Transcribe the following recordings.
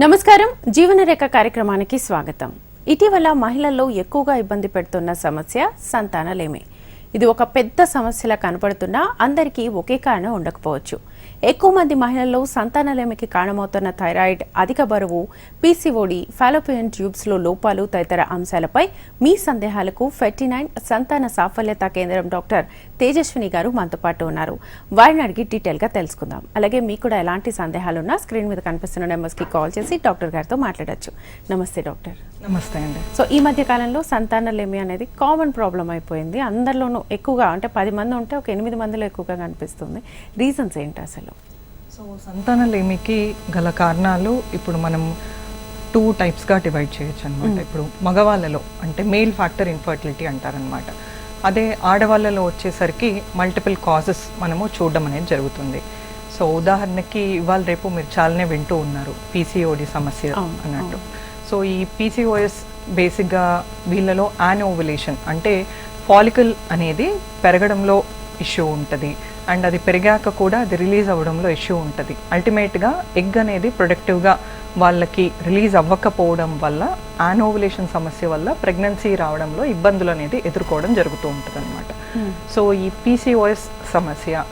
నమస్కారం జీవనరేఖ కార్యక్రమానికి స్వాగతం. ఇటీవల మహిళల్లో ఎక్కువగా ఇబ్బంది పెడుతున్న సమస్య సంతానలేమి. ఇది ఒక పెద్ద సమస్యలా కనపడుతున్నా అందరికీ ఒకే కారణం ఉండకపోవచ్చు. ఎక్కువ మంది మహిళల్లో సంతానలేమికి కారణమవుతున్న థైరాయిడ్, అధిక బరువు, పీసీఓడి, ఫాలోపియన్ ట్యూబ్స్ లో లోపాలు తదితర అంశాలపై మీ సందేహాలకు 49 సంతాన సాఫల్యత కేంద్రం డాక్టర్ తేజస్విని గారు మనతో పాటు ఉన్నారు. వారిని అడిగి డీటెయిల్ గా తెలుసుకుందాం. అలాగే మీకు కూడా ఎలాంటి సందేహాలున్నా స్క్రీన్ మీద కనిపిస్తున్న నెంబర్స్ కి కాల్ చేసి డాక్టర్ గారితో మాట్లాడొచ్చు. నమస్తే డాక్టర్. నమస్తే అండి. సో ఈ మధ్య కాలంలో సంతానలేమి అనేది కామన్ ప్రాబ్లం అయిపోయింది. అందరిలోనూ ఎక్కువగా, అంటే 10 మంది ఉంటే ఒక 8 మందిలో ఎక్కువగా కనిపిస్తుంది. రీజన్స్ ఏంటి అసలు? సో సంతానలేమికి గల కారణాలు ఇప్పుడు మనం 2 టైప్స్గా డివైడ్ చేయొచ్చు అనమాట. ఇప్పుడు మగవాళ్ళలో అంటే మేల్ ఫ్యాక్టర్ ఇన్ఫర్టిలిటీ అంటారనమాట. అదే ఆడవాళ్ళలో వచ్చేసరికి మల్టిపుల్ కాజెస్ మనము చూడడం అనేది జరుగుతుంది. సో ఉదాహరణకి ఇవాళ రేపు మీరు చాలానే వింటూ ఉన్నారు పీసీఓడి సమస్య అన్నట్టు. సో ఈ పీసీఓఎస్ బేసిక్గా వీళ్ళలో యానోవులేషన్ అంటే ఫాలికల్ అనేది పెరగడంలో ఇష్యూ ఉంటుంది, అండ్ అది పెరిగాక కూడా అది రిలీజ్ అవ్వడంలో ఇష్యూ ఉంటుంది. అల్టిమేట్గా ఎగ్ అనేది ప్రొడక్టివ్గా వాళ్ళకి రిలీజ్ అవ్వకపోవడం వల్ల యానోవులేషన్ సమస్య వల్ల ప్రెగ్నెన్సీ రావడంలో ఇబ్బందులు అనేది ఎదుర్కోవడం జరుగుతూ ఉంటుంది అనమాట. సో ఈ పీసీఓఎస్ సమస్య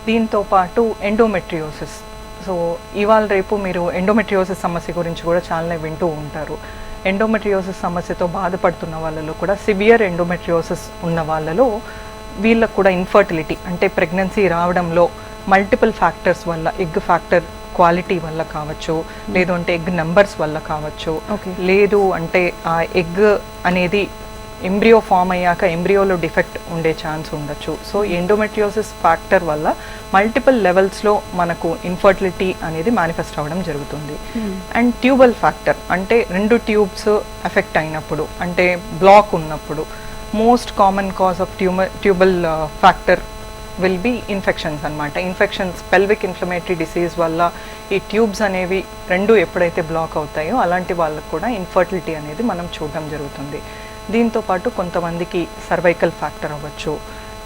దీంతో పాటు ఎండోమెట్రియోసిస్. సో ఇవాళ రేపు మీరు ఎండోమెట్రియోసిస్ సమస్య గురించి కూడా చాలానే వింటూ ఉంటారు. ఎండోమెట్రియోసిస్ సమస్యతో బాధపడుతున్న వాళ్ళలో కూడా సివియర్ ఎండోమెట్రియోసిస్ ఉన్న వాళ్ళలో వీళ్ళకు కూడా ఇన్ఫర్టిలిటీ అంటే ప్రెగ్నెన్సీ రావడంలో మల్టిపుల్ ఫ్యాక్టర్స్ వల్ల, ఎగ్ ఫ్యాక్టర్ క్వాలిటీ వల్ల కావచ్చు, లేదు అంటే ఎగ్ నెంబర్స్ వల్ల కావచ్చు, లేదు అంటే ఆ ఎగ్ అనేది ఎంబ్రియో ఫామ్ అయ్యాక ఎంబ్రియోలో డిఫెక్ట్ ఉండే ఛాన్స్ ఉండొచ్చు. సో ఎండోమెట్రియోసిస్ ఫ్యాక్టర్ వల్ల మల్టిపుల్ లెవెల్స్లో మనకు ఇన్ఫర్టిలిటీ అనేది మేనిఫెస్ట్ అవ్వడం జరుగుతుంది. అండ్ ట్యూబల్ ఫ్యాక్టర్ అంటే 2 ట్యూబ్స్ ఎఫెక్ట్ అయినప్పుడు, అంటే బ్లాక్ ఉన్నప్పుడు most common cause of tubal factor will be infections అనమాట. ఇన్ఫెక్షన్స్, పెల్విక్ ఇన్ఫ్లమేటరీ డిసీజ్ వల్ల ఈ ట్యూబ్స్ అనేవి 2 ఎప్పుడైతే బ్లాక్ అవుతాయో అలాంటి వాళ్ళకు కూడా ఇన్ఫర్టిలిటీ అనేది మనం చూడడం జరుగుతుంది. దీంతో పాటు కొంతమందికి సర్వైకల్ ఫ్యాక్టర్ అవ్వచ్చు.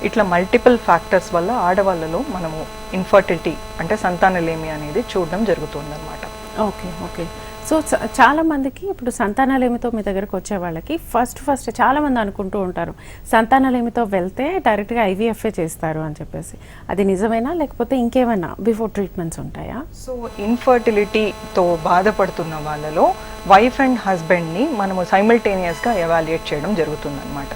ఇట్లా మల్టిపుల్ ఫ్యాక్టర్స్ వల్ల ఆడవాళ్ళలో మనము ఇన్ఫర్టిలిటీ అంటే సంతానలేమి అనేది చూడడం జరుగుతుంది అనమాట. Okay okay. సో చాలా మందికి ఇప్పుడు సంతానలేమితో మీ దగ్గరకు వచ్చే వాళ్ళకి ఫస్ట్ చాలా మంది అనుకుంటూ ఉంటారు సంతానలేమితో వెళ్తే డైరెక్ట్గా ఐవీఎఫ్ఏ చేస్తారు అని చెప్పేసి. అది నిజమేనా, లేకపోతే ఇంకేమైనా బిఫోర్ ట్రీట్మెంట్స్ ఉంటాయా? సో ఇన్ఫర్టిలిటీతో బాధపడుతున్న వాళ్ళలో వైఫ్ అండ్ హస్బెండ్ని మనము సైమల్టేనియస్గా ఎవాల్యుయేట్ చేయడం జరుగుతుంది అనమాట.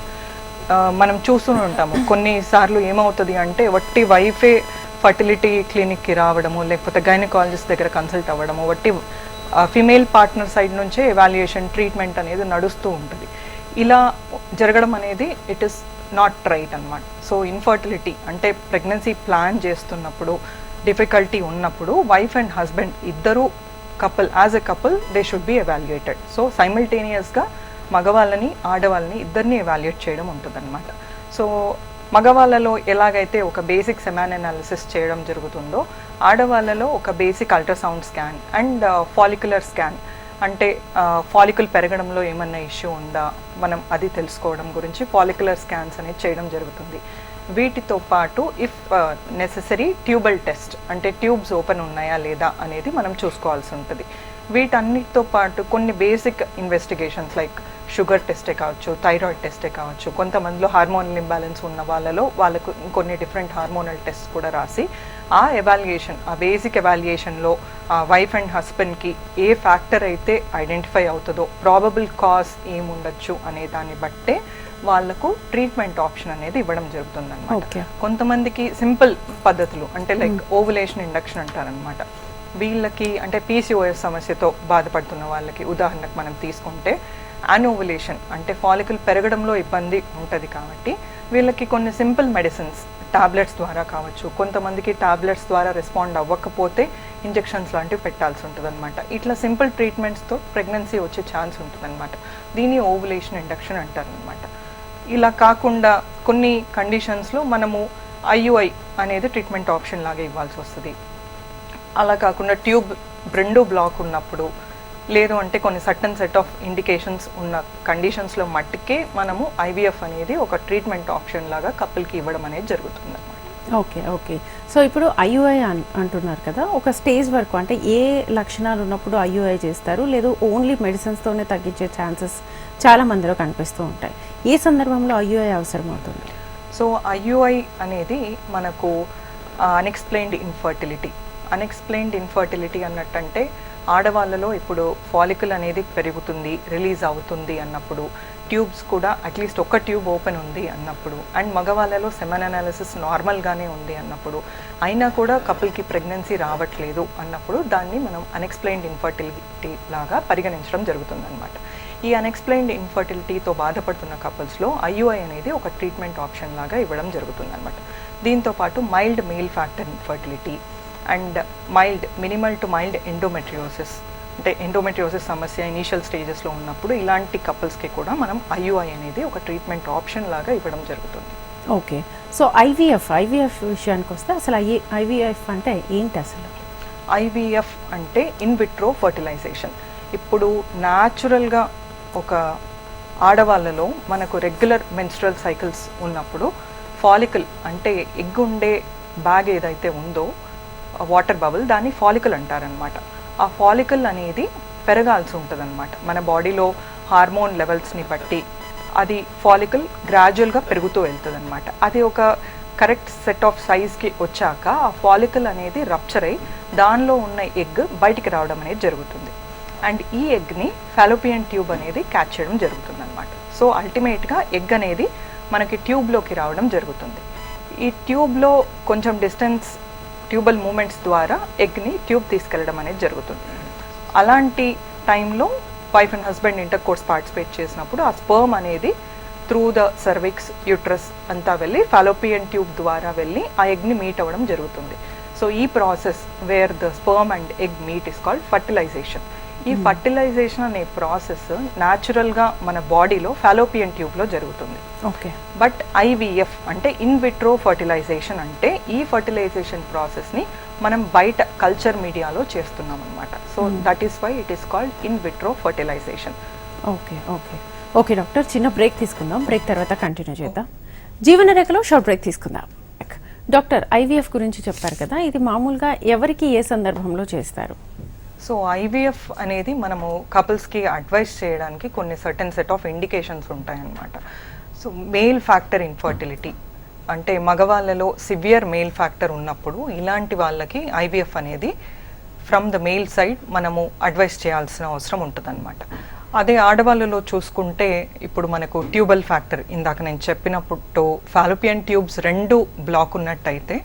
మనం చూస్తూనే ఉంటాము కొన్నిసార్లు ఏమవుతుంది అంటే వట్టి వైఫే ఫర్టిలిటీ క్లినిక్కి రావడము, లేకపోతే గైనకాలజిస్ట్ దగ్గర కన్సల్ట్ అవ్వడము, వట్టి ఫిమేల్ పార్ట్నర్ సైడ్ నుంచే ఎవాల్యుయేషన్ ట్రీట్మెంట్ అనేది నడుస్తూ ఉంటుంది. ఇలా జరగడం అనేది ఇట్ ఈస్ నాట్ రైట్ అనమాట. సో ఇన్ఫర్టిలిటీ అంటే ప్రెగ్నెన్సీ ప్లాన్ చేస్తున్నప్పుడు డిఫికల్టీ ఉన్నప్పుడు వైఫ్ అండ్ హస్బెండ్ ఇద్దరు as a couple they should be evaluated. So సైమల్టేనియస్గా మగవాళ్ళని ఆడవాళ్ళని ఇద్దరిని ఎవాల్యుయేట్ చేయడం ఉంటుంది అనమాట. సో మగవాళ్ళలో ఎలాగైతే ఒక బేసిక్ సెమాన్ అనాలిసిస్ చేయడం జరుగుతుందో ఆడవాళ్ళలో ఒక basic ultrasound scan and follicular scan అంటే ఫాలికల్ పెరగడంలో ఏమన్నా ఇష్యూ ఉందా మనం అది తెలుసుకోవడం గురించి ఫాలిక్యులర్ స్కాన్స్ అనేది చేయడం జరుగుతుంది. వీటితో పాటు ఇఫ్ నెసెసరీ ట్యూబల్ టెస్ట్ అంటే ట్యూబ్స్ ఓపెన్ ఉన్నాయా లేదా అనేది మనం చూసుకోవాల్సి ఉంటుంది. వీటన్నిటితో పాటు కొన్ని బేసిక్ ఇన్వెస్టిగేషన్స్ లైక్ షుగర్ టెస్టే కావచ్చు, థైరాయిడ్ టెస్టే కావచ్చు, కొంతమందిలో హార్మోనల్ ఇంబ్యాలెన్స్ ఉన్న వాళ్ళలో వాళ్ళకు ఇంకొన్ని డిఫరెంట్ హార్మోనల్ టెస్ట్ కూడా రాసి ఆ ఎవాల్యుయేషన్, ఆ బేసిక్ ఎవాల్యుయేషన్లో వైఫ్ అండ్ హస్బెండ్కి ఏ ఫ్యాక్టర్ అయితే ఐడెంటిఫై అవుతుందో, ప్రాబబుల్ కాజ్ ఏముండొచ్చు అనే దాన్ని బట్టే వాళ్ళకు ట్రీట్మెంట్ ఆప్షన్ అనేది ఇవ్వడం జరుగుతుంది అనమాట. కొంతమందికి సింపుల్ పద్ధతులు అంటే లైక్ ఓవులేషన్ ఇండక్షన్ అంటారనమాట. వీళ్ళకి అంటే పీసీఓఎస్ సమస్యతో బాధపడుతున్న వాళ్ళకి ఉదాహరణకు మనం తీసుకుంటే యానోవులేషన్ అంటే ఫాలికల్ పెరగడంలో ఇబ్బంది ఉంటుంది కాబట్టి వీళ్ళకి కొన్ని సింపుల్ మెడిసిన్స్ టాబ్లెట్స్ ద్వారా కావచ్చు, కొంతమందికి టాబ్లెట్స్ ద్వారా రెస్పాండ్ అవ్వకపోతే ఇంజెక్షన్స్ లాంటివి పెట్టాల్సి ఉంటుంది అనమాట. ఇట్లా సింపుల్ ట్రీట్మెంట్స్తో ప్రెగ్నెన్సీ వచ్చే ఛాన్స్ ఉంటుంది అనమాట. దీన్ని ఓవులేషన్ ఇండక్షన్ అంటారనమాట. ఇలా కాకుండా కొన్ని కండిషన్స్లో మనము ఐయుఐ అనేది ట్రీట్మెంట్ ఆప్షన్ లాగా ఇవ్వాల్సి వస్తుంది. అలా కాకుండా ట్యూబ్ 2 బ్లాక్ ఉన్నప్పుడు, లేదు అంటే కొన్ని సర్టన్ సెట్ ఆఫ్ ఇండికేషన్స్ ఉన్న కండిషన్స్లో మట్టుకే మనము ఐవీఎఫ్ అనేది ఒక ట్రీట్మెంట్ ఆప్షన్ లాగా కపుల్కి ఇవ్వడం అనేది జరుగుతుంది అన్నమాట. Okay okay. సో ఇప్పుడు ఐయుఐ అంటున్నారు కదా, ఒక స్టేజ్ వరకు అంటే ఏ లక్షణాలు ఉన్నప్పుడు ఐయుఐ చేస్తారు, లేదు ఓన్లీ మెడిసిన్స్తోనే తగ్గించే ఛాన్సెస్ చాలా మందిలో కనిపిస్తూ ఉంటాయి. ఏ సందర్భంలో ఐయుఐ అవసరం అవుతుంది? సో ఐయుఐ అనేది మనకు అన్ఎక్స్ప్లెయిన్డ్ ఇన్ఫర్టిలిటీ అన్నట్టంటే ఆడవాళ్ళలో ఇప్పుడు ఫాలికల్ అనేది పెరుగుతుంది, రిలీజ్ అవుతుంది అన్నప్పుడు, ట్యూబ్స్ కూడా అట్లీస్ట్ ఒక ట్యూబ్ ఓపెన్ ఉంది అన్నప్పుడు, అండ్ మగవాళ్ళలో సెమెన్ అనాలిసిస్ నార్మల్గానే ఉంది అన్నప్పుడు, అయినా కూడా కపుల్కి ప్రెగ్నెన్సీ రావట్లేదు అన్నప్పుడు దాన్ని మనం అన్ఎక్స్ప్లెయిన్డ్ ఇన్ఫర్టిలిటీ లాగా పరిగణించడం జరుగుతుంది అనమాట. ఈ అన్ఎక్స్ప్లెయిన్డ్ ఇన్ఫర్టిలిటీతో బాధపడుతున్న కపుల్స్లో ఐయుఐ అనేది ఒక ట్రీట్మెంట్ ఆప్షన్ లాగా ఇవ్వడం జరుగుతుంది అనమాట. దీంతో పాటు mild male factor infertility and minimal to mild endometriosis, అంటే ఎండోమెట్రియోసిస్ సమస్య ఇనీషియల్ స్టేజెస్లో ఉన్నప్పుడు ఇలాంటి కపుల్స్కి కూడా మనం ఐయుఐ అనేది ఒక ట్రీట్మెంట్ ఆప్షన్ లాగా ఇవ్వడం జరుగుతుంది. ఓకే. సో ఐవీఎఫ్ విషయానికి వస్తే అసలు ఐవీఎఫ్ అంటే ఏంటి అసలు? ఐవీఎఫ్ అంటే ఇన్ విట్రో ఫర్టిలైజేషన్. ఇప్పుడు న్యాచురల్గా ఒక ఆడవాళ్ళలో మనకు రెగ్యులర్ మెన్స్ట్రల్ సైకిల్స్ ఉన్నప్పుడు ఫాలికల్ అంటే ఎగ్ ఉండే బ్యాగ్ ఏదైతే ఉందో వాటర్ బబుల్, దాన్ని ఫాలికల్ అంటారనమాట. ఆ ఫాలికల్ అనేది పెరగాల్సి ఉంటుంది అనమాట. మన బాడీలో హార్మోన్ లెవెల్స్ని బట్టి అది ఫాలికల్ గ్రాడ్యువల్గా పెరుగుతూ వెళ్తుంది అనమాట. అది ఒక కరెక్ట్ సెట్ ఆఫ్ సైజ్కి వచ్చాక ఆ ఫాలికల్ అనేది రప్చర్ అయ్యి దానిలో ఉన్న ఎగ్ బయటికి రావడం అనేది జరుగుతుంది. అండ్ ఈ ఎగ్ని ఫాలోపియన్ ట్యూబ్ అనేది క్యాచ్ చేయడం జరుగుతుంది అనమాట. సో అల్టిమేట్గా ఎగ్ అనేది మనకి ట్యూబ్లోకి రావడం జరుగుతుంది. ఈ ట్యూబ్లో కొంచెం డిస్టెన్స్ ట్యూబల్ మూమెంట్స్ ద్వారా ఎగ్ని ట్యూబ్ తీసుకెళ్ళడం అనేది జరుగుతుంది. అలాంటి టైంలో wife and husband inter course participate చేసినప్పుడు ఆ స్పర్మ్ అనేది త్రూ ద సర్విక్స్ యూట్రస్ అంతా వెళ్ళి ఫాలోపియన్ ట్యూబ్ ద్వారా వెళ్ళి ఆ ఎగ్ని మీట్ అవ్వడం జరుగుతుంది. సో ఈ process where the sperm and egg meet is called fertilization. ఈ ఫర్టిలైజేషన్ అనే ప్రాసెస్ న్యాచురల్గా మన బాడీలో ఫాలోపియన్ ట్యూబ్లో జరుగుతుంది. ఓకే. బట్ ఐవీఎఫ్ అంటే ఇన్ విట్రో ఫర్టిలైజేషన్ అంటే ఈ ఫర్టిలైజేషన్ ప్రాసెస్ని మనం బయట కల్చర్ మీడియాలో చేస్తున్నాం అనమాట. So that is why it is called in vitro fertilization. Okay okay okay doctor, చిన్న బ్రేక్ తీసుకుందాం. బ్రేక్ తర్వాత కంటిన్యూ చేద్దాం. జీవనరేఖలో షార్ట్ బ్రేక్ తీసుకుందాం. డాక్టర్, ఐవీఎఫ్ గురించి చెప్పారు కదా, ఇది మామూలుగా ఎవరికి ఏ సందర్భంలో చేస్తారు? సో ఐవీఎఫ్ అనేది మనము కపుల్స్కి అడ్వైస్ చేయడానికి కొన్ని సర్టెన్ సెట్ ఆఫ్ ఇండికేషన్స్ ఉంటాయన్నమాట. సో మేల్ ఫ్యాక్టర్ ఇన్ఫర్టిలిటీ అంటే మగవాళ్ళలో సివియర్ మేల్ ఫ్యాక్టర్ ఉన్నప్పుడు ఇలాంటి వాళ్ళకి ఐవీఎఫ్ అనేది ఫ్రమ్ ద మేల్ సైడ్ మనము అడ్వైస్ చేయాల్సిన అవసరం ఉంటుందన్నమాట. అదే ఆడవాళ్ళలో చూసుకుంటే ఇప్పుడు మనకు ట్యూబల్ ఫ్యాక్టర్ ఇందాక నేను చెప్పినప్పుడు ఫాలోపియన్ ట్యూబ్స్ 2 బ్లాక్ ఉన్నట్టయితే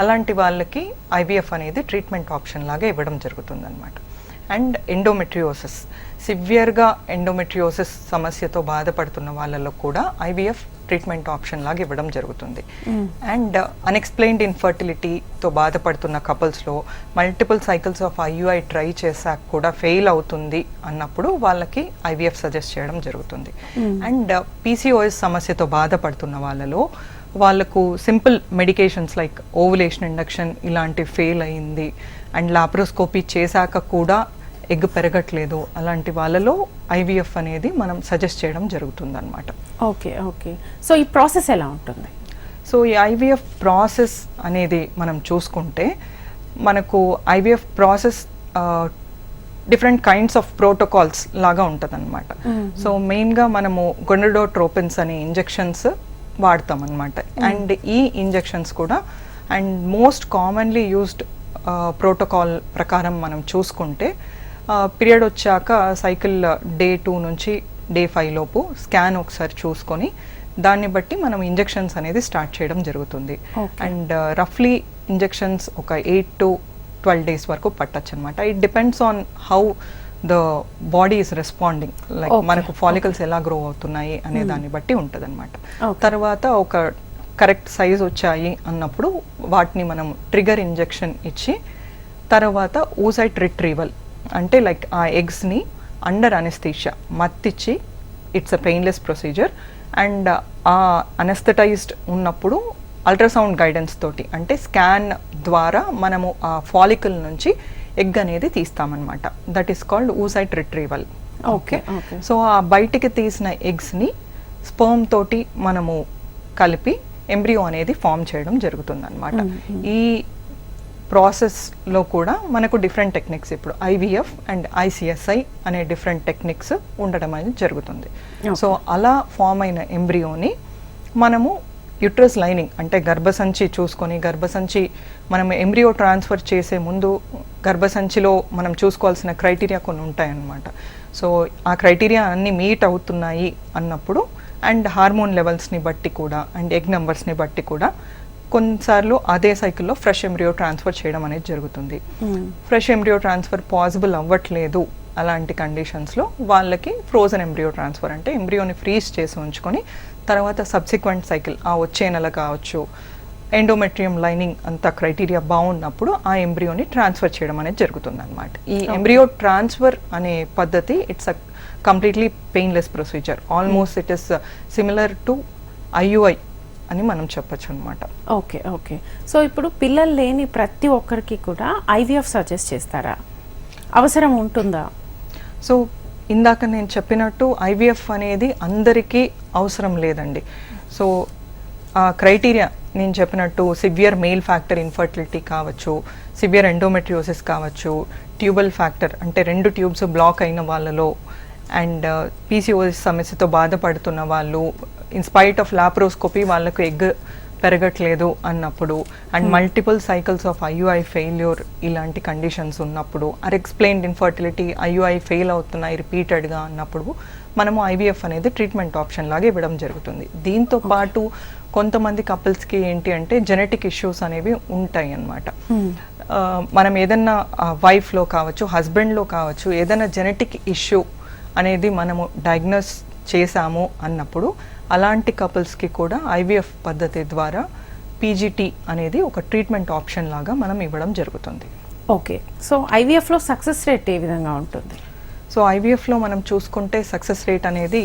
అలాంటి వాళ్ళకి ఐవీఎఫ్ అనేది ట్రీట్మెంట్ ఆప్షన్ లాగా ఇవ్వడం జరుగుతుంది అనమాట. అండ్ ఎండోమెట్రియోసిస్, సివియర్గా ఎండోమెట్రియోసిస్ సమస్యతో బాధపడుతున్న వాళ్ళలో కూడా ఐవీఎఫ్ ట్రీట్మెంట్ ఆప్షన్ లాగా ఇవ్వడం జరుగుతుంది. అండ్ అన్ఎక్స్ప్లెయిన్డ్ ఇన్ఫర్టిలిటీతో బాధపడుతున్న కపుల్స్లో multiple cycles of IUI try చేశాక కూడా ఫెయిల్ అవుతుంది అన్నప్పుడు వాళ్ళకి ఐవీఎఫ్ సజెస్ట్ చేయడం జరుగుతుంది. అండ్ పీసీఓఎస్ సమస్యతో బాధపడుతున్న వాళ్ళలో వాళ్ళకు simple medications like ovulation induction ఇలాంటి ఫెయిల్ అయింది అండ్ లాప్రోస్కోపీ చేశాక కూడా ఎగ్ పెరగట్లేదు, అలాంటి వాళ్ళలో ఐవీఎఫ్ అనేది మనం సజెస్ట్ చేయడం జరుగుతుంది అనమాట. Okay okay. సో ఈ ప్రాసెస్ ఎలా ఉంటుంది? సో ఈ ఐవీఎఫ్ ప్రాసెస్ అనేది మనం చూసుకుంటే మనకు IVF process different kinds of protocols లాగా ఉంటుంది అనమాట. సో మెయిన్గా మనము గొనడోట్రోపిన్స్ అనే ఇంజెక్షన్స్ వాడతాం అనమాట. అండ్ ఈ ఇంజెక్షన్స్ కూడా and most commonly used protocol ప్రకారం మనం చూసుకుంటే పీరియడ్ వచ్చాక సైకిల్ డే 2 నుంచి డే 5 లోపు స్కాన్ ఒకసారి చూసుకొని దాన్ని బట్టి మనం ఇంజెక్షన్స్ అనేది స్టార్ట్ చేయడం జరుగుతుంది. అండ్ రఫ్లీ ఇంజెక్షన్స్ ఒక 8 to 12 days వరకు పట్టచ్చు అనమాట. It depends on how the body is responding, like మనకు ఫాలికల్స్ ఎలా గ్రో అవుతున్నాయి అనే దాన్ని బట్టి ఉంటుంది అనమాట. తర్వాత ఒక కరెక్ట్ సైజ్ వచ్చాయి అన్నప్పుడు వాటిని మనం ట్రిగర్ ఇంజెక్షన్ ఇచ్చి తర్వాత ఊసైట్ రిట్రీవల్ అంటే లైక్ ఆ ఎగ్స్ని అండర్ అనెస్థీషియా మత్తిచ్చి it's a painless procedure. And ఆ అనెస్థెటైజ్డ్ ఉన్నప్పుడు అల్ట్రాసౌండ్ గైడెన్స్ తోటి అంటే స్కాన్ ద్వారా మనము ఆ ఫాలికల్ నుంచి ఎగ్ అనేది తీస్తామన్నమాట. That is called oocyte retrieval. Okay. So ఆ బయటికి తీసిన ఎగ్స్ని స్పర్మ్ తోటి మనము కలిపి ఎంబ్రియో అనేది ఫామ్ చేయడం జరుగుతుంది అనమాట. ఈ ప్రాసెస్లో కూడా మనకు డిఫరెంట్ టెక్నిక్స్, ఇప్పుడు ఐవీఎఫ్ అండ్ ఐసిఎస్ఐ అనే డిఫరెంట్ టెక్నిక్స్ ఉండడం అనేది జరుగుతుంది. సో అలా ఫామ్ అయిన ఎంబ్రియోని మనము యుట్రస్ లైనింగ్ అంటే గర్భసంచి చూసుకొని, గర్భసంచి మనం ఎంబ్రియో ట్రాన్స్ఫర్ చేసే ముందు గర్భసంచిలో మనం చూసుకోవాల్సిన క్రైటీరియా కొన్ని ఉంటాయన్నమాట. సో ఆ క్రైటీరియా అన్నీ మీట్ అవుతున్నాయి అన్నప్పుడు, అండ్ హార్మోన్ లెవెల్స్ని బట్టి కూడా, అండ్ ఎగ్ నెంబర్స్ని బట్టి కూడా కొన్నిసార్లు అదే సైకిల్లో ఫ్రెష్ ఎంబ్రియో ట్రాన్స్ఫర్ చేయడం అనేది జరుగుతుంది. ఫ్రెష్ ఎంబ్రియో ట్రాన్స్ఫర్ పాసిబుల్ అవ్వట్లేదు అలాంటి కండిషన్స్లో వాళ్ళకి ఫ్రోజన్ ఎంబ్రియో ట్రాన్స్ఫర్ అంటే ఎంబ్రియోని ఫ్రీజ్ చేసి ఉంచుకొని తర్వాత సబ్సిక్వెంట్ సైకిల్ ఆ వచ్చే నెల కావచ్చు, ఎండోమెట్రియం లైనింగ్ అంత క్రైటీరియా బాగున్నప్పుడు ఆ ఎంబ్రియోని ట్రాన్స్ఫర్ చేయడం అనేది జరుగుతుంది అనమాట. ఈ ఎంబ్రియో ట్రాన్స్ఫర్ అనే పద్ధతి it's a completely painless procedure. Almost it is similar to IUI అని మనం చెప్పచ్చు అనమాట. Okay okay. సో ఇప్పుడు పిల్లలు లేని ప్రతి ఒక్కరికి కూడా ఐవీఎఫ్ సజెస్ట్ చేస్తారా? అవసరం ఉంటుందా? సో ఇందాక నేను చెప్పినట్టు ఐవీఎఫ్ అనేది అందరికీ అవసరం లేదండి. సో ఆ క్రైటీరియా నేను చెప్పినట్టు సివియర్ మెయిల్ ఫ్యాక్టర్ ఇన్ఫర్టిలిటీ కావచ్చు, సివియర్ ఎండోమెట్రియోసిస్ కావచ్చు, ట్యూబల్ ఫ్యాక్టర్ అంటే 2 ట్యూబ్స్ బ్లాక్ అయిన వాళ్ళలో, అండ్ పీసీఓఎస్ సమస్యతో బాధపడుతున్న వాళ్ళు, ఇన్స్పైట్ ఆఫ్ లాప్రోస్కోపీ వాళ్ళకు ఎగ్ పెరగట్లేదు అన్నప్పుడు, and multiple cycles of IUI failure ఇలాంటి కండిషన్స్ ఉన్నప్పుడు, అన్ఎక్స్ప్లెయిన్డ్ ఇన్ఫర్టిలిటీ ఐయుఐ ఫెయిల్ అవుతున్నాయి రిపీటెడ్గా అన్నప్పుడు మనము ఐవీఎఫ్ అనేది ట్రీట్మెంట్ ఆప్షన్ లాగా ఇవ్వడం జరుగుతుంది. దీంతో పాటు కొంతమంది కపుల్స్కి ఏంటి అంటే జెనెటిక్ ఇష్యూస్ అనేవి ఉంటాయి అన్నమాట. మనం ఏదన్నా వైఫ్లో కావచ్చు, హస్బెండ్లో కావచ్చు, ఏదైనా జెనెటిక్ ఇష్యూ అనేది మనము డయాగ్నోస్ చేశాము అన్నప్పుడు అలాంటి కపుల్స్కి కూడా ఐవీఎఫ్ పద్ధతి ద్వారా పీజీటీ అనేది ఒక ట్రీట్మెంట్ ఆప్షన్ లాగా మనం ఇవ్వడం జరుగుతుంది. ఓకే. సో ఐవీఎఫ్లో సక్సెస్ రేట్ ఏ విధంగా ఉంటుంది? సో ఐవీఎఫ్లో మనం చూసుకుంటే సక్సెస్ రేట్ అనేది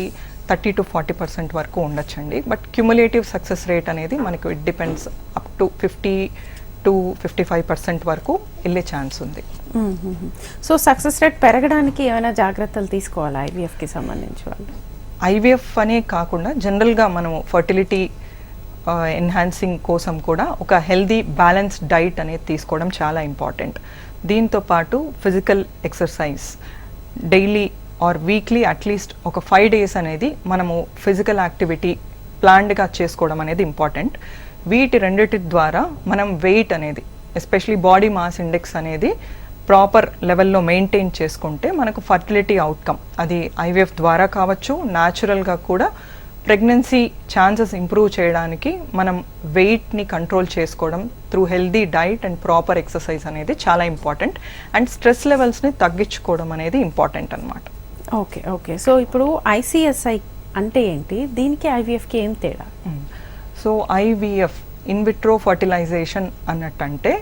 30 to 40% వరకు ఉండొచ్చండి. బట్ క్యుములేటివ్ సక్సెస్ రేట్ అనేది మనకు it depends up to 50 to 55% వరకు వెళ్ళే ఛాన్స్ ఉంది. సో సక్సెస్ రేట్ పెరగడానికి ఏమైనా జాగ్రత్తలు తీసుకోవాలా ఐవీఎఫ్కి సంబంధించి వాళ్ళు? ఐవీఎఫ్ అనే కాకుండా జనరల్గా మనము ఫర్టిలిటీ ఎన్హాన్సింగ్ కోసం కూడా ఒక హెల్దీ బ్యాలెన్స్డ్ డైట్ అనేది తీసుకోవడం చాలా ఇంపార్టెంట్. దీంతో పాటు physical exercise daily or weekly at least ఒక 5 days అనేది మనము ఫిజికల్ యాక్టివిటీ ప్లాన్డ్గా చేసుకోవడం అనేది ఇంపార్టెంట్. వీటి రెండిటి ద్వారా మనం వెయిట్ అనేది ఎస్పెషలీ బాడీ మాస్ ఇండెక్స్ అనేది ప్రాపర్ లెవెల్లో మెయింటైన్ చేసుకుంటే మనకు ఫర్టిలిటీ అవుట్కమ్ అది ఐవీఎఫ్ ద్వారా కావచ్చు, న్యాచురల్గా కూడా ప్రెగ్నెన్సీ ఛాన్సెస్ ఇంప్రూవ్ చేయడానికి మనం వెయిట్ని కంట్రోల్ చేసుకోవడం through healthy diet and proper exercise అనేది చాలా ఇంపార్టెంట్. అండ్ స్ట్రెస్ లెవెల్స్ని తగ్గించుకోవడం అనేది ఇంపార్టెంట్ అన్నమాట. Okay okay. సో ఇప్పుడు ఐసిఎస్ఐ అంటే ఏంటి, దీనికి ఐవీఎఫ్కి ఏం తేడా? సో ఐవీఎఫ్ ఇన్విట్రో ఫర్టిలైజేషన్ అన్నట్టంటే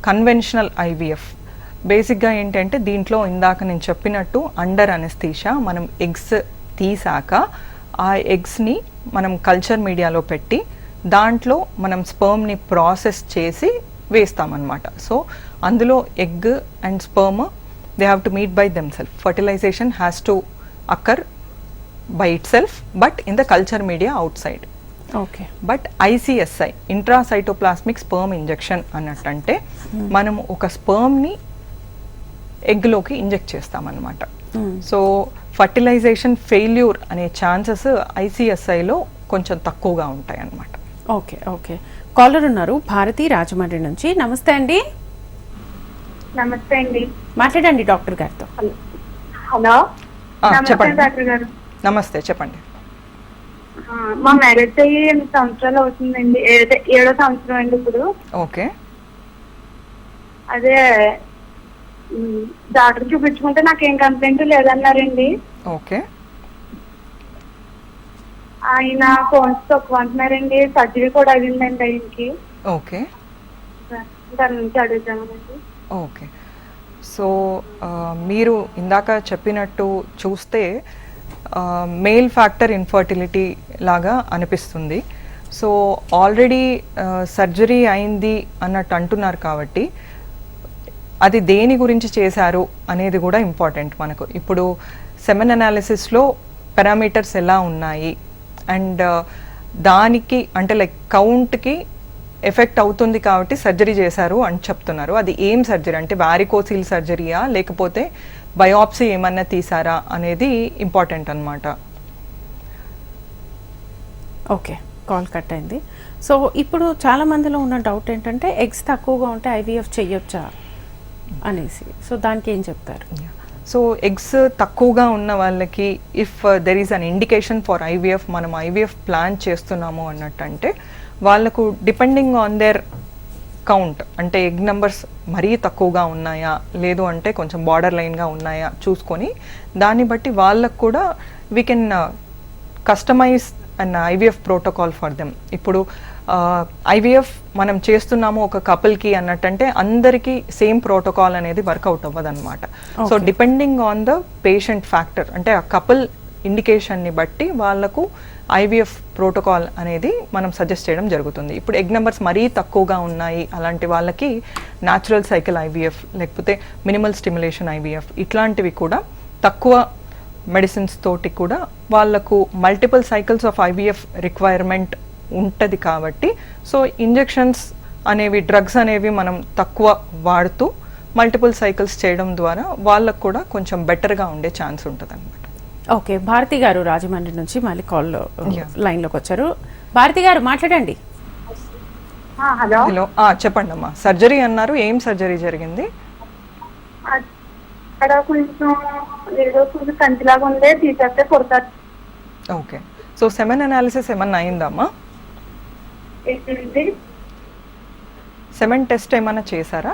కన్వెన్షనల్ ఐవీఎఫ్ బేసిక్గా ఏంటంటే దీంట్లో ఇందాక నేను చెప్పినట్టు అండర్ అనెస్థీషియా మనం ఎగ్స్ తీసాక ఆ ఎగ్స్ని మనం కల్చర్ మీడియాలో పెట్టి దాంట్లో మనం స్పర్మ్ని ప్రాసెస్ చేసి వేస్తామన్నమాట. సో అందులో egg and sperm they have to meet by themselves. Fertilization has to occur by itself but in the culture media outside. Okay. But ICSI intracytoplasmic sperm injection అన్నట్టంటే మనం ఒక స్పర్మ్ని ఎగ్లోకి inject చేస్తామన్నమాట. So fertilization failure అనే chances ఐసిఎస్ఐలో కొంచెం తక్కువగా ఉంటాయి అన్నమాట. Okay okay. కాలర్ ఉన్నారు భారతి రాజమండ్రి నుంచి. నమస్తే అండి. నమస్తే అండి. మాట్లాడండి డాక్టర్ గారితో. హలో. చెప్పండి డాక్టర్ గారు. నమస్తే, చెప్పండి. మా మ్యారేజ్ అయ్యి 8 సంవత్సరాలు అవుతుందండి. 7వ సంవత్సరం అండి ఇప్పుడు. ఓకే. అదే డాక్టర్ చూపించుకుంటే నాకేం కంప్లైంట్ లేదన్నారండి. ఓకే. ఆయన ఫోన్స్ తక్కువ అంటున్నారండి. సర్జరీ కూడా అయిందండి ఆయనకి. ఓకే. దాని నుంచి అడుగుతామండి. ఓకే. సో మీరు ఇందాక చెప్పినట్టు చూస్తే మెయిల్ ఫ్యాక్టర్ ఇన్ఫర్టిలిటీ లాగా అనిపిస్తుంది. సో ఆల్రెడీ సర్జరీ అయింది అన్నట్టు అంటున్నారు కాబట్టి అది దేని గురించి చేశారు అనేది కూడా ఇంపార్టెంట్ మనకు. ఇప్పుడు సెమెన్ అనాలిసిస్లో పారామీటర్స్ ఎలా ఉన్నాయి అండ్ దానికి అంటే లైక్ కౌంట్కి ఎఫెక్ట్ అవుతుంది కాబట్టి సర్జరీ చేశారు అని చెప్తున్నారు. అది ఏం సర్జరీ అంటే వారికోసిల్ సర్జరీయా లేకపోతే బయాప్సీ ఏమన్నా తీసారా అనేది ఇంపార్టెంట్ అన్నమాట. ఓకే, కాల్ కట్ అయింది. సో ఇప్పుడు చాలా మందిలో ఉన్న డౌట్ ఏంటంటే ఎగ్స్ తక్కువగా ఉంటే ఐవీఎఫ్ చెయ్యొచ్చా అనేసి. సో దానికి ఏం చెప్తారు? సో ఎగ్స్ తక్కువగా ఉన్న వాళ్ళకి if there is an indication for IVF, మనం ఐవీఎఫ్ ప్లాన్ చేస్తున్నాము అన్నట్టంటే వాళ్ళకు డిపెండింగ్ ఆన్ దేర్ కౌంట్ అంటే ఎగ్ నెంబర్స్ మరీ తక్కువగా ఉన్నాయా లేదు అంటే కొంచెం బార్డర్ లైన్గా ఉన్నాయా చూసుకొని దాన్ని బట్టి వాళ్ళకు కూడా we can customize and IVF protocol for them. ఇప్పుడు ఐవీఎఫ్ మనం చేస్తున్నాము ఒక కపుల్కి అన్నట్టంటే అందరికీ సేమ్ ప్రోటోకాల్ అనేది వర్కౌట్ అవ్వదు అనమాట. So depending on the patient factor అంటే ఆ కపుల్ ఇండికేషన్ని బట్టి వాళ్ళకు ఐవీఎఫ్ ప్రోటోకాల్ అనేది మనం సజెస్ట్ చేయడం జరుగుతుంది. ఇప్పుడు ఎగ్ నెంబర్స్ మరీ తక్కువగా ఉన్నాయి అలాంటి వాళ్ళకి న్యాచురల్ సైకిల్ ఐవీఎఫ్ లేకపోతే మినిమల్ స్టిమ్యులేషన్ ఐవీఎఫ్ ఇట్లాంటివి కూడా తక్కువ మెడిసిన్స్ తోటి కూడా వాళ్ళకు multiple cycles of IVF requirement ఉంటుంది కాబట్టి సో ఇంజెక్షన్స్ అనేవి డ్రగ్స్ అనేవి మనం తక్కువ వాడుతూ మల్టిపుల్ సైకిల్స్ చేయడం ద్వారా వాళ్ళకు కూడా కొంచెం బెటర్గా ఉండే ఛాన్స్ ఉంటుంది అనమాట. ఓకే, భారతి గారు రాజమండ్రి నుంచి మళ్ళీ కాల్లో లైన్లోకి వచ్చారు. భారతి గారు మాట్లాడండి. హలో హలో, చెప్పండి అమ్మా. సర్జరీ అన్నారు, ఏం సర్జరీ జరిగింది? అక్కడ కొంచెం ఏదో కొంచెం కంటిలాగా ఉండే తీసేస్తే కొడతారు. ఓకే, సో సెమెన్ అనాలిసిస్ ఏమన్నా అయిందమ్మా? సెమెన్ టెస్ట్ ఏమన్నా చేశారా?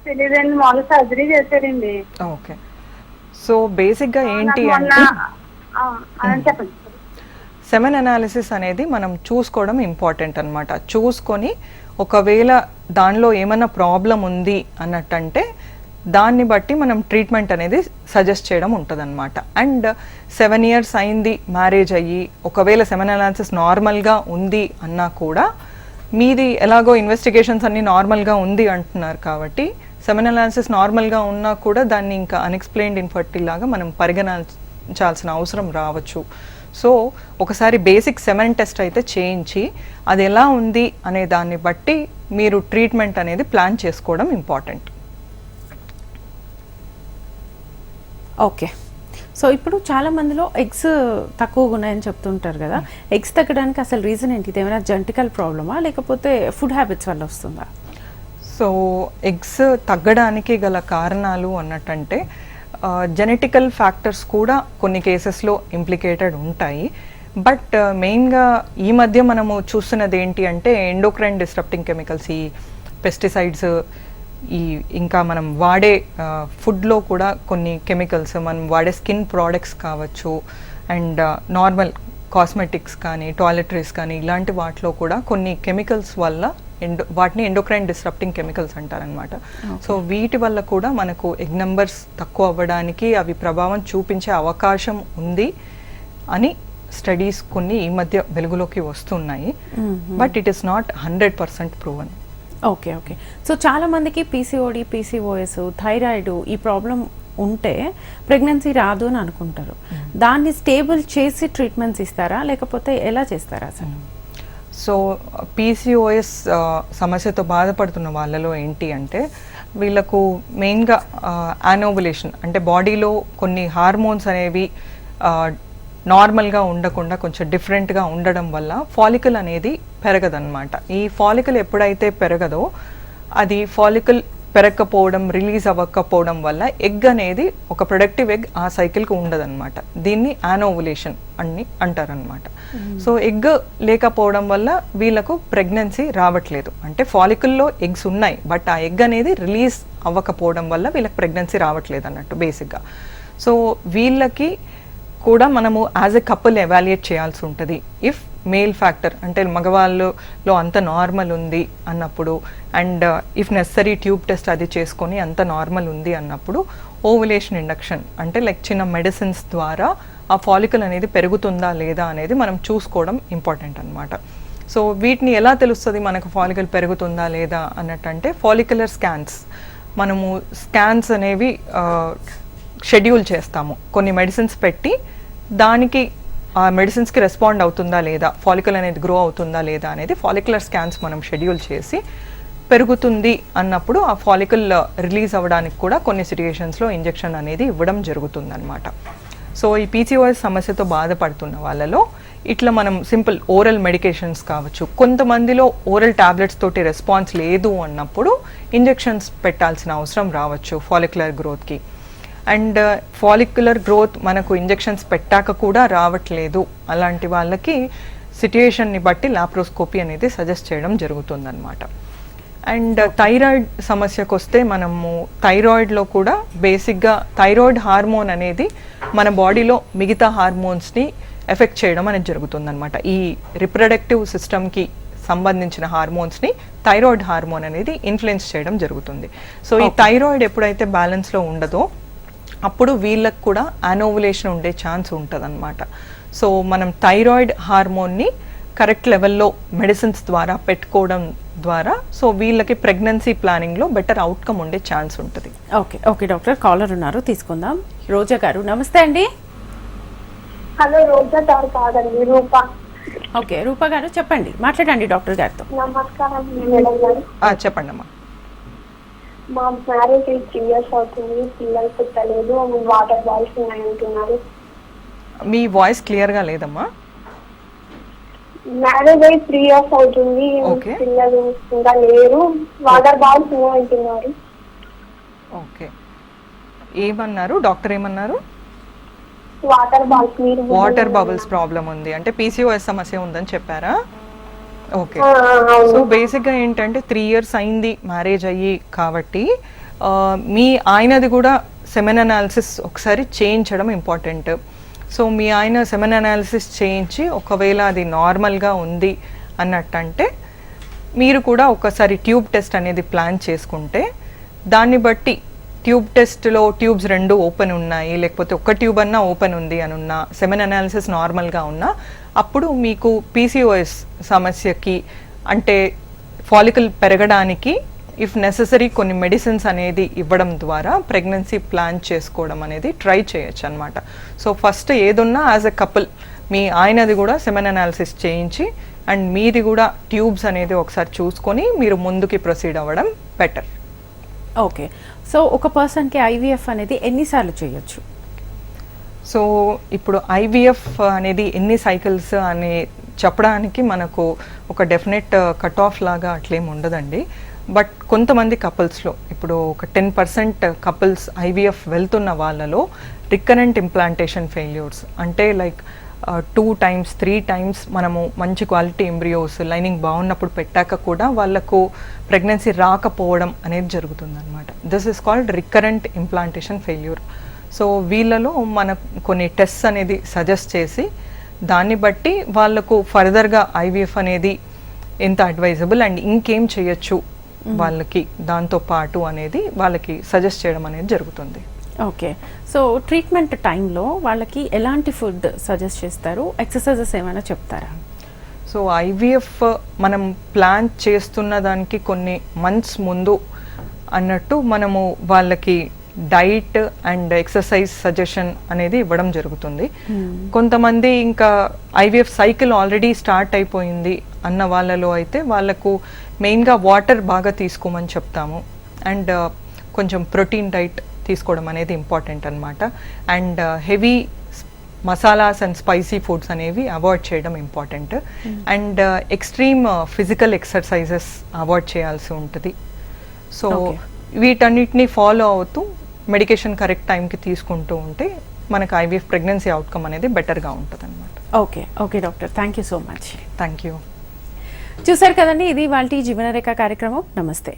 తెలియదండి, మామూలు సర్జరీ చేశారండి. ఓకే, సో బేసిక్గా ఏంటి అంటే చెప్పండి. సెమెన్ అనాలిసిస్ అనేది మనం చూసుకోవడం ఇంపార్టెంట్ అనమాట. చూసుకొని ఒకవేళ దానిలో ఏమైనా ప్రాబ్లం ఉంది అన్నట్టంటే దాన్ని బట్టి మనం ట్రీట్మెంట్ అనేది సజెస్ట్ చేయడం ఉంటుంది అనమాట. అండ్ 7 years అయింది మ్యారేజ్ అయ్యి ఒకవేళ సెమెన్ అనాలిసిస్ నార్మల్గా ఉంది అన్నా కూడా మీది ఎలాగో ఇన్వెస్టిగేషన్స్ అన్నీ నార్మల్గా ఉంది అంటున్నారు కాబట్టి సెమెన్ అనాలిసిస్ నార్మల్గా ఉన్నా కూడా దాన్ని ఇంకా అన్ఎక్స్ప్లెయిన్డ్ ఇన్ఫర్టిల్ లాగా మనం పరిగణించాల్సిన అవసరం రావచ్చు. సో ఒకసారి బేసిక్ సెమెన్ టెస్ట్ అయితే చేయించి అది ఎలా ఉంది అనే దాన్ని బట్టి మీరు ట్రీట్మెంట్ అనేది ప్లాన్ చేసుకోవడం ఇంపార్టెంట్. ఓకే, సో ఇప్పుడు చాలా మందిలో ఎగ్స్ తక్కువగా ఉన్నాయని చెప్తుంటారు కదా. ఎగ్స్ తగ్గడానికి అసలు రీజన్ ఏంటి? ఇది ఏమైనా జెనెటికల్ ప్రాబ్లమా లేకపోతే ఫుడ్ హ్యాబిట్స్ వల్ల వస్తుందా? సో ఎగ్స్ తగ్గడానికి గల కారణాలు అన్నట్టంటే జెనెటికల్ ఫ్యాక్టర్స్ కూడా కొన్ని కేసెస్లో ఇంప్లికేటెడ్ ఉంటాయి. బట్ మెయిన్గా ఈ మధ్య మనము చూస్తున్నది ఏంటి అంటే ఎండోక్రైన్ డిస్రప్టింగ్ కెమికల్స్, ఈ పెస్టిసైడ్స్, ఈ ఇంకా మనం వాడే ఫుడ్లో కూడా కొన్ని కెమికల్స్, మనం వాడే స్కిన్ ప్రోడక్ట్స్ కావచ్చు అండ్ నార్మల్ కాస్మెటిక్స్ కానీ టాయిలెటరీస్ కానీ ఇలాంటి వాటిలో కూడా కొన్ని కెమికల్స్ వల్ల వాటిని ఎండోక్రైన్ డిస్రప్టింగ్ కెమికల్స్ అంటారనమాట. సో వీటి వల్ల కూడా మనకు ఎగ్ నెంబర్స్ తక్కువ అవ్వడానికి అవి ప్రభావం చూపించే అవకాశం ఉంది అని స్టడీస్ కొన్ని ఈ మధ్య వెలుగులోకి వస్తున్నాయి. But it is not 100% proven. Okay okay, so చాలా మందికి పీసీఓడి, పీసీఓఎస్, థైరాయిడ్ ఈ ప్రాబ్లం ఉంటే ప్రెగ్నెన్సీ రాదు అని అనుకుంటారు. దాన్ని స్టేబుల్ చేసి ట్రీట్మెంట్స్ ఇస్తారా లేకపోతే ఎలా చేస్తారా అసలు? సో పీసీఓఎస్ సమస్యతో బాధపడుతున్న వాళ్ళలో ఏంటి అంటే వీళ్ళకు మెయిన్గా యానోవులేషన్ అంటే బాడీలో కొన్ని హార్మోన్స్ అనేవి నార్మల్గా ఉండకుండా కొంచెం డిఫరెంట్గా ఉండడం వల్ల ఫాలికల్ అనేది పెరగదన్నమాట. ఈ ఫాలికల్ ఎప్పుడైతే పెరగదో అది ఫాలికల్ పెరగకపోవడం, రిలీజ్ అవ్వకపోవడం వల్ల ఎగ్ అనేది ఒక ప్రొడక్టివ్ ఎగ్ ఆ సైకిల్కి ఉండదన్నమాట. దీన్ని యానోవులేషన్ అని అంటారనమాట. సో ఎగ్ లేకపోవడం వల్ల వీళ్ళకు ప్రెగ్నెన్సీ రావట్లేదు. అంటే ఫాలికల్లో ఎగ్స్ ఉన్నాయి బట్ ఆ ఎగ్ అనేది రిలీజ్ అవ్వకపోవడం వల్ల వీళ్ళకి ప్రెగ్నెన్సీ రావట్లేదు అన్నట్టు బేసిక్గా. సో వీళ్ళకి కూడా మనము యాజ్ ఎ కపుల్ ఎవాల్యుయేట్ చేయాల్సి ఉంటుంది. ఇఫ్ మేల్ ఫ్యాక్టర్ అంటే మగవాళ్ళలో అంత నార్మల్ ఉంది అన్నప్పుడు and if necessary tube test అది చేసుకొని అంత నార్మల్ ఉంది అన్నప్పుడు ఓవులేషన్ ఇండక్షన్ అంటే లైక్ చిన్న మెడిసిన్స్ ద్వారా ఆ ఫాలికల్ అనేది పెరుగుతుందా లేదా అనేది మనం చూసుకోవడం ఇంపార్టెంట్ అనమాట. సో వీటిని ఎలా తెలుస్తుంది మనకు ఫాలికల్ పెరుగుతుందా లేదా అన్నట్టంటే ఫాలిక్యులర్ స్కాన్స్, మనము స్కాన్స్ అనేవి షెడ్యూల్ చేస్తాము కొన్ని మెడిసిన్స్ పెట్టి దానికి ఆ మెడిసిన్స్కి రెస్పాండ్ అవుతుందా లేదా, ఫాలికల్ అనేది గ్రో అవుతుందా లేదా అనేది ఫాలిక్యులర్ స్కాన్స్ మనం షెడ్యూల్ చేసి పెరుగుతుంది అన్నప్పుడు ఆ ఫాలికల్ రిలీజ్ అవ్వడానికి కూడా కొన్ని సిట్యుయేషన్స్లో ఇంజెక్షన్ అనేది ఇవ్వడం జరుగుతుందన్నమాట. సో ఈ పీసీఓఎస్ సమస్యతో బాధపడుతున్న వాళ్ళలో ఇట్లా మనం సింపుల్ ఓరల్ మెడికేషన్స్ కావచ్చు, కొంతమందిలో ఓరల్ టాబ్లెట్స్ తోటి రెస్పాన్స్ లేదు అన్నప్పుడు ఇంజెక్షన్స్ పెట్టాల్సిన అవసరం రావచ్చు ఫాలిక్యులర్ గ్రోత్కి. అండ్ ఫాలిక్యులర్ గ్రోత్ మనకు ఇంజెక్షన్స్ పెట్టాక కూడా రావట్లేదు అలాంటి వాళ్ళకి సిట్యుయేషన్ని బట్టి లాప్రోస్కోపీ అనేది సజెస్ట్ చేయడం జరుగుతుందన్నమాట. అండ్ థైరాయిడ్ సమస్యకు వస్తే మనము థైరాయిడ్లో కూడా బేసిక్గా థైరాయిడ్ హార్మోన్ అనేది మన బాడీలో మిగతా హార్మోన్స్ని ఎఫెక్ట్ చేయడం అనేది జరుగుతుందన్నమాట. ఈ రిప్రొడక్టివ్ సిస్టమ్కి సంబంధించిన హార్మోన్స్ని థైరాయిడ్ హార్మోన్ అనేది ఇన్ఫ్లుయెన్స్ చేయడం జరుగుతుంది. సో ఈ థైరాయిడ్ ఎప్పుడైతే బ్యాలెన్స్లో ఉండదో అప్పుడు వీళ్ళకి కూడా యానోవులేషన్ ఉండే ఛాన్స్ ఉంటుంది అన్నమాట. సో మనం థైరాయిడ్ హార్మోన్ని కరెక్ట్ లెవెల్లో మెడిసిన్స్ ద్వారా పెట్టుకోవడం ద్వారా సో వీళ్ళకి ప్రెగ్నెన్సీ ప్లానింగ్లో బెటర్ అవుట్కమ్ ఉండే ఛాన్స్ ఉంటుంది. ఓకే డాక్టర్, కాలర్ ఉన్నారు, తీసుకుందాం. రోజా గారు నమస్తే అండి. హలో, రోజా గారు కాదండి, రూప. ఓకే రూప గారు చెప్పండి, మాట్లాడండి డాక్టర్ గారితో. నమస్కారం మేడం గారు. చెప్పండి అమ్మా. మా మ్యారేజ్ 3 years అవుతుంది, పిల్లలు పుట్టలేదు, వాటర్ బాల్స్ ఉన్నాయంటున్నారు. మీ వాయిస్ క్లియర్గా లేదమ్మా. మ్యారేజ్ అయ్యి 3 years అవుతుంది, పిల్లలు ఇంకా లేరు, వాటర్ బాల్స్ ఉన్నాయంటున్నారు. ఓకే, ఏమన్నారు డాక్టర్? ఏమన్నారు? వాటర్ బబుల్స్ ప్రాబ్లం ఉంది అంటే పీసీఓఎస్ సమస్య ఉందని చెప్పారా? ఓకే. సో బేసిక్గా ఏంటంటే 3 years అయింది మ్యారేజ్ అయ్యి కాబట్టి మీ ఆయనది కూడా సెమెన్ అనాలిసిస్ ఒకసారి చేయించడం ఇంపార్టెంట్. సో మీ ఆయన సెమెన్ అనాలిసిస్ చేయించి ఒకవేళ అది నార్మల్గా ఉంది అన్నట్టంటే మీరు కూడా ఒకసారి ట్యూబ్ టెస్ట్ అనేది ప్లాన్ చేసుకుంటే దాన్ని బట్టి ట్యూబ్ టెస్ట్లో ట్యూబ్స్ 2 ఓపెన్ ఉన్నాయి, లేకపోతే ఒక ట్యూబ్ అన్నా ఓపెన్ ఉంది అని ఉన్నా, సెమెన్ అనాలిసిస్ నార్మల్గా ఉన్నా అప్పుడు మీకు పీసీఓఎస్ సమస్యకి అంటే ఫాలికల్ పెరగడానికి ఇఫ్ నెససరీ కొన్ని మెడిసిన్స్ అనేది ఇవ్వడం ద్వారా ప్రెగ్నెన్సీ ప్లాన్ చేసుకోవడం అనేది ట్రై చేయొచ్చు అనమాట. సో ఫస్ట్ ఏదున్నా యాజ్ ఎ కపుల్ మీ ఆయనది కూడా సెమెన్ అనాలిసిస్ చేయించి అండ్ మీది కూడా ట్యూబ్స్ అనేది ఒకసారి చూసుకొని మీరు ముందుకి ప్రొసీడ్ అవ్వడం బెటర్. ఓకే, సో ఒక పర్సన్కి ఐవీఎఫ్ అనేది ఎన్నిసార్లు చేయొచ్చు? సో ఇప్పుడు ఐవీఎఫ్ అనేది ఎన్ని సైకిల్స్ అని చెప్పడానికి మనకు ఒక డెఫినెట్ కట్ ఆఫ్ లాగా అట్లేం ఉండదండి. బట్ కొంతమంది కపుల్స్లో ఇప్పుడు ఒక 10% కపుల్స్ ఐవీఎఫ్ వెళ్తున్న వాళ్ళలో రికరెంట్ ఇంప్లాంటేషన్ ఫెయిల్యూర్స్ అంటే లైక్ 2 times 3 times మనము మంచి క్వాలిటీ ఎంబ్రియోస్ లైనింగ్ బాగున్నప్పుడు పెట్టాక కూడా వాళ్ళకు ప్రెగ్నెన్సీ రాకపోవడం అనేది జరుగుతుందన్నమాట. This is called recurrent implantation failure. So వీళ్ళలో మన కొన్ని టెస్ట్స్ అనేది సజెస్ట్ చేసి దాన్ని బట్టి వాళ్ళకు ఫర్దర్గా ఐవీఎఫ్ అనేది ఎంత అడ్వైజబుల్ అండ్ ఇంకేం చేయొచ్చు వాళ్ళకి దాంతో పాటు అనేది వాళ్ళకి సజెస్ట్ చేయడం అనేది జరుగుతుంది. ఓకే, సో ట్రీట్మెంట్ టైంలో వాళ్ళకి ఎలాంటి ఫుడ్ సజెస్ట్ చేస్తారు, ఎక్సర్సైజెస్ ఏమైనా చెప్తారా? సో ఐవీఎఫ్ మనం ప్లాన్ చేస్తున్న దానికి కొన్ని మంత్స్ ముందు అన్నట్టు మనము వాళ్ళకి డైట్ అండ్ ఎక్సర్సైజ్ సజెషన్ అనేది ఇవ్వడం జరుగుతుంది. కొంతమంది ఇంకా ఐవీఎఫ్ సైకిల్ ఆల్రెడీ స్టార్ట్ అయిపోయింది అన్న వాళ్ళలో అయితే వాళ్ళకు మెయిన్గా వాటర్ బాగా తీసుకోమని చెప్తాము అండ్ కొంచెం ప్రోటీన్ డైట్ తీసుకోవడం అనేది ఇంపార్టెంట్ అనమాట. And heavy masalas and spicy foods అనేవి అవాయిడ్ చేయడం important. And extreme physical exercises avoid చేయాల్సి ఉంటుంది. సో వీటన్నిటిని ఫాలో అవుతూ మెడికేషన్ కరెక్ట్ టైంకి తీసుకుంటూ ఉంటే మనకు ఐవీఎఫ్ ప్రెగ్నెన్సీ అవుట్కమ్ అనేది బెటర్గా ఉంటుంది అనమాట. Okay doctor, thank you so much. Thank you. చూసారు కదండి, ఇది ఇవాల్టి జీవనరేఖ కార్యక్రమం. నమస్తే.